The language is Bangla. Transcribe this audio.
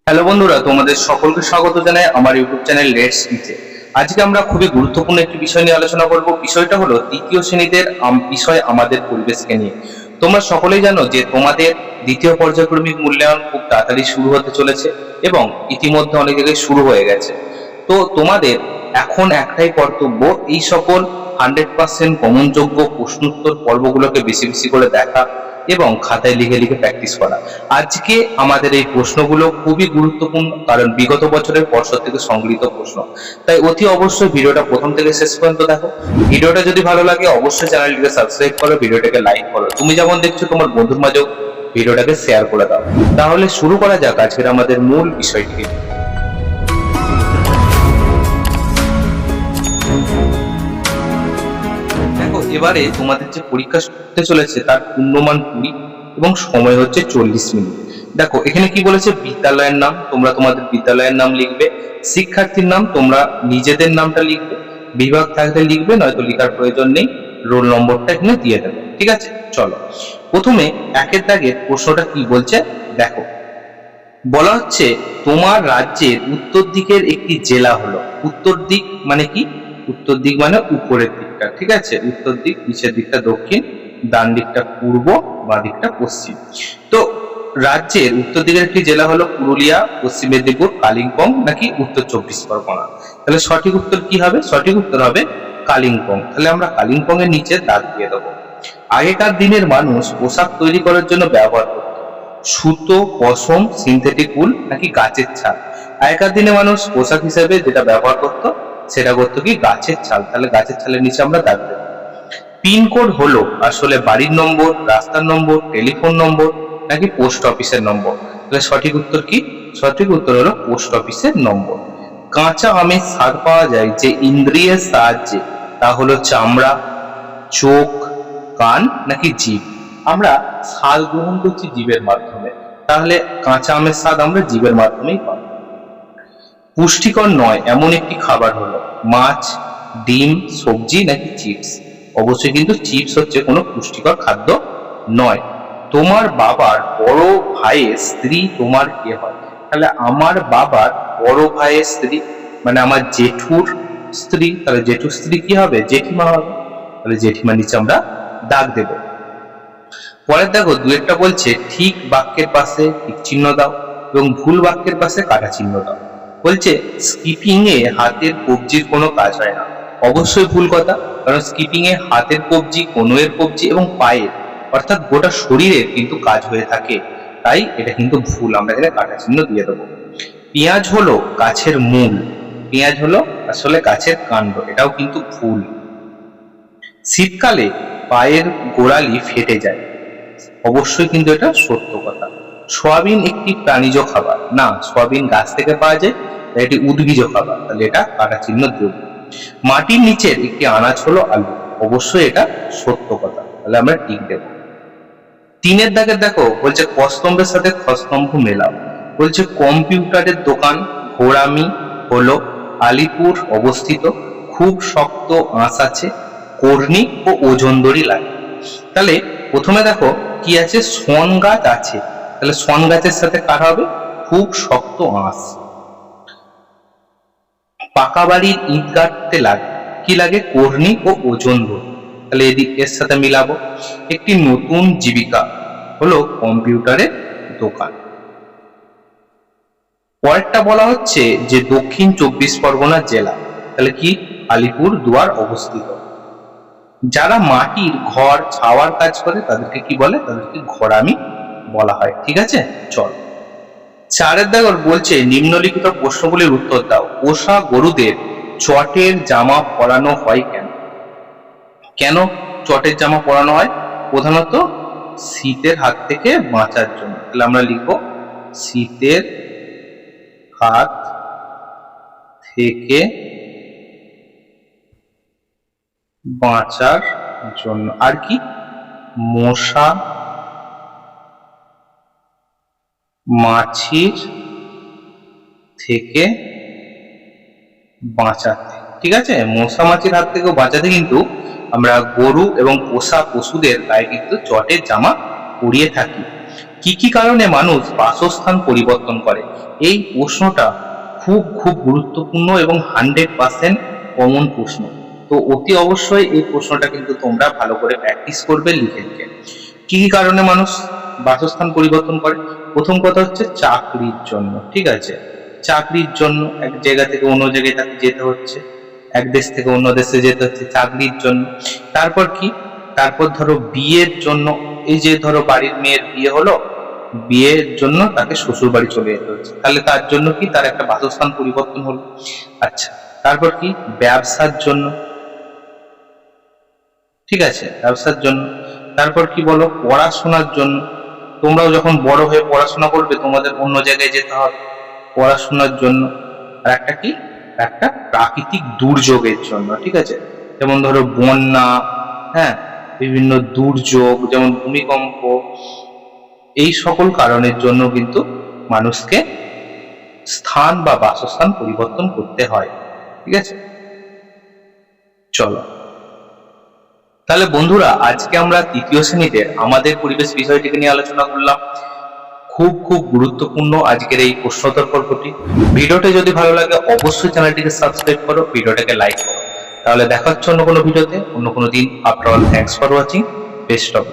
হ্যালো বন্ধুরা, তোমাদের সকলকে স্বাগত জানাই আমার ইউটিউব চ্যানেল লেটস ইটে। আজকে আমরা খুবই গুরুত্বপূর্ণ একটি বিষয় নিয়ে আলোচনা করব। বিষয়টা হলো দ্বিতীয় শ্রেণীদের বিষয় আমাদের পরিবেশকে নিয়ে। তোমরা সকলেই জানো যে তোমাদের দ্বিতীয় পর্যায়ক্রমিক মূল্যায়ন খুব তাড়াতাড়ি শুরু হতে চলেছে এবং ইতিমধ্যে অনেক জায়গায় শুরু হয়ে গেছে। তো তোমাদের এখন একটাই কর্তব্য, এই সকল 100% কমনযোগ্য প্রশ্নোত্তর পর্বগুলোকে বেশি বেশি করে দেখা এবং খাতায় লিখে লিখে প্র্যাকটিস করা। আজকে আমাদের এই প্রশ্নগুলো খুবই গুরুত্বপূর্ণ, কারণ বিগত বছরের পর্ষদ থেকে সংগৃহীত প্রশ্ন। তাই অতি অবশ্যই ভিডিওটা প্রথম থেকে শেষ পর্যন্ত দেখো। ভিডিওটা যদি ভালো লাগে অবশ্যই চ্যানেলটিকে সাবস্ক্রাইব করো, ভিডিওটাকে লাইক করো, তুমি যেমন দেখছো তোমার বন্ধুর মাঝেও ভিডিওটাকে শেয়ার করে দাও। তাহলে শুরু করা যাক আজকের আমাদের মূল বিষয়টিকে। দেখো, এবারে তোমাদের যে পরীক্ষা হতে চলেছে তার পূর্ণমান 20 এবং সময় হচ্ছে 40 মিনিট। দেখো এখানে কি বলেছে, বিদ্যালয়ের নাম তোমরা তোমাদের বিদ্যালয়ের নাম লিখবে, শিক্ষার্থীর নাম তোমরা নিজেদের নামটা লিখবে, বিভাগ থাকলে লিখবে, নয়তো লেখার প্রয়োজন নেই, রোল নম্বরটা এখানে দিয়ে দেবে। ঠিক আছে, চলো প্রথমে একের দাগের প্রশ্নটা কি বলছে দেখো। বলা হচ্ছে তোমার রাজ্যের উত্তর দিকের একটি জেলা হলো। উত্তর দিক মানে কি? উত্তর দিক মানে উপরের দিকটা, ঠিক আছে? উত্তর দিক, নিচের দিকটা দক্ষিণ, ডান দিকটা পূর্ব, বাঁ দিকটা পশ্চিম। তো রাজ্যের উত্তর দিকের একটি জেলা হলো পুরুলিয়া, পশ্চিম মেদিনীপুর, কালিম্পং নাকি উত্তর 24 পরগনা। তাহলে সঠিক উত্তর কি হবে? সঠিক উত্তর হবে কালিম্পং। তাহলে আমরা কালিম্পং এর নিচে দাগ দিয়ে দেবো। আগেকার দিনের মানুষ পোশাক তৈরি করার জন্য ব্যবহার করত সুতো, পশম, সিনথেটিক উল নাকি গাছের ছাল। আগেকার দিনে মানুষ পোশাক হিসেবে যেটা ব্যবহার করত সেটা করতো কি গাছের ছাল। তাহলে গাছের ছালের নিচে আমরা দাগ দেব। পিনকোড হলো আসলে বাড়ির নম্বর, রাস্তার নম্বর, টেলিফোন নম্বর নাকি পোস্ট অফিসের নম্বর। তাহলে সঠিক উত্তর কি? সঠিক উত্তর হলো পোস্ট অফিসের নম্বর। কাঁচা আমের স্বাদ পাওয়া যায় যে ইন্দ্রিয়ের সাহায্যে, তা হলো চামড়া, চোখ, কান নাকি জিভ। আমরা স্বাদ গ্রহণ করছি জীবের মাধ্যমে, তাহলে কাঁচা আমের স্বাদ আমরা জীবের মাধ্যমেই পাই। পুষ্টিকর নয় এমন একটি খাবার হলো মাছ, ডিম, সবজি নাকি চিপস। অবশ্যই কিন্তু চিপস হচ্ছে কোনো পুষ্টিকর খাদ্য নয়। তোমার বাবার বড় ভাইয়ের স্ত্রী তোমার কে হয়? তাহলে আমার বাবার বড় ভাইয়ের স্ত্রী মানে আমার জেঠুর স্ত্রী। তাহলে জেঠুর স্ত্রী কি হবে? জেঠিমা হবে। তাহলে জেঠিমার নিচে আমরা দাগ দেব। পরের দেখো দুয়েরটা বলছে ঠিক বাক্যের পাশে টিক চিহ্ন দাও এবং ভুল বাক্যের পাশে কাটা চিহ্ন দাও। বলছে স্কিপিং এ হাতের কবজির কোনো কাজ হয় না। অবশ্যই ভুল কথা, কারণ স্কিপিং এ হাতের কবজি, কনুইয়ের কবজি এবং পায়ের অর্থাৎ গোটা শরীরের কিন্তু কাজ হয়ে থাকে। তাই এটা কিন্তু ভুল, আমরা এখানে কাটা চিহ্ন দিয়ে দেবো। পেঁয়াজ হলো গাছের মূল, পেঁয়াজ হলো আসলে গাছের কাণ্ড, এটাও কিন্তু ভুল। শীতকালে পায়ের গোড়ালি ফেটে যায়, অবশ্যই কিন্তু এটা সত্য কথা। সয়াবিন একটি প্রাণীজ খাবার না, সয়াবিন গাছ থেকে পাওয়া যায়, তাই এটি উদ্ভিজ খাবার, তাহলে এটা কাটা চিহ্ন দেব। মাটির নিচের একটি আনাজ হলো আলু, অবশ্যই এটা সত্য কথা, তাহলে আমরা টিক দেব। তিনের দাগে দেখো বলছে কস্তম্ভের সাথে খস্তম্ভ মেলাও। বলছে কম্পিউটারের দোকান ঘোড়ামি হলো আলিপুর অবস্থিত, খুব শক্ত আঁশ আছে, কর্ণি ও ওজন দড়ি লাগে। তাহলে প্রথমে দেখো কি আছে, শন গাছ আছে, তাহলে শন গাছের সাথে কার হবে? খুব শক্ত আঁশ। পাকা বাড়ির ইট গাঁথতে লাগে কি লাগে? কর্ণি ও ওজন দড়ি, তাহলে এর সাথে মিলাবো। একটি নতুন জীবিকা হলো কম্পিউটারের দোকান। পরেরটা বলা হচ্ছে যে দক্ষিণ 24 পরগনা জেলা, তাহলে কি? আলিপুর দুয়ার অবস্থিত। যারা মাটির ঘর ছাওয়ার কাজ করে তাদেরকে কি বলে? তাদেরকে ঘরামি বলা হয়। ঠিক আছে, চল চারের দাগর বলছে নিম্নলিখিত প্রশ্নগুলির উত্তর দাও। পোষা গরুদের চটের জামা পরানো হয় কেন? কেন চটের জামা পরানো হয়? প্রধানত শীতের হাত থেকে বাঁচার জন্য। তাহলে আমরা লিখবো শীতের হাত থেকে বাঁচার জন্য। আর কি? মশা মাছির থেকে বাঁচাতে। ঠিক আছে, মশা মাছির হাত থেকে বাঁচাতে কিন্তু আমরা গরু এবং পোষা পশুদের গায়ে কিন্তু চটের জামা পরিয়ে থাকি। কি কি কারণে মানুষ বাসস্থান পরিবর্তন করে? এই প্রশ্নটা খুব খুব গুরুত্বপূর্ণ এবং 100% কমন প্রশ্ন। তো অতি অবশ্যই এই প্রশ্নটা কিন্তু তোমরা ভালো করে প্র্যাকটিস করবে লিখে লিখে। কি কি কারণে মানুষ বাসস্থান পরিবর্তন করে? প্রথম কথা হচ্ছে চাকরির জন্য, ঠিক আছে? চাকরির জন্য এক জায়গা থেকে অন্য জায়গায় তাকে যেতে হচ্ছে, এক দেশ থেকে অন্য দেশে যেতে হচ্ছে চাকরির জন্য। তারপর কি? তারপর ধরো বিয়ের জন্য, এই যে ধরো বাড়ির মেয়ের বিয়ে হলো, বিয়ের জন্য তাকে শ্বশুর বাড়ি চলে যেতে হচ্ছে, তাহলে তার জন্য কি তার একটা বাসস্থান পরিবর্তন হলো। আচ্ছা, তারপর কি? ব্যবসার জন্য, ঠিক আছে, ব্যবসার জন্য। তারপর কি বলো? পড়াশোনার জন্য, তোমরাও যখন বড় হয়ে পড়াশোনা করবে তোমাদের অন্য জায়গায় যেতে হবে পড়াশোনার জন্য। আর একটা কি? একটা প্রাকৃতিক দুর্যোগের জন্য, ঠিক আছে? যেমন ধরো বন্যা, হ্যাঁ, বিভিন্ন দুর্যোগ যেমন ভূমিকম্প, এই সকল কারণের জন্য কিন্তু মানুষকে স্থান বা বাসস্থান পরিবর্তন করতে হয়, ঠিক আছে? চলো, তাহলে বন্ধুরা আজকে আমরা তৃতীয় শ্রেণীতে আমাদের পরিবেশ বিষয়টিকে নিয়ে আলোচনা করলাম। খুব খুব গুরুত্বপূর্ণ আজকের এই প্রশ্নোত্তর পর্বটি। ভিডিওটা যদি ভালো লাগে অবশ্যই চ্যানেলটিকে সাবস্ক্রাইব করো, ভিডিওটাকে লাইক করো। তাহলে দেখা হচ্ছে অন্য কোনো ভিডিওতে, অন্য কোনো দিন। After all, thanks for watching, best of.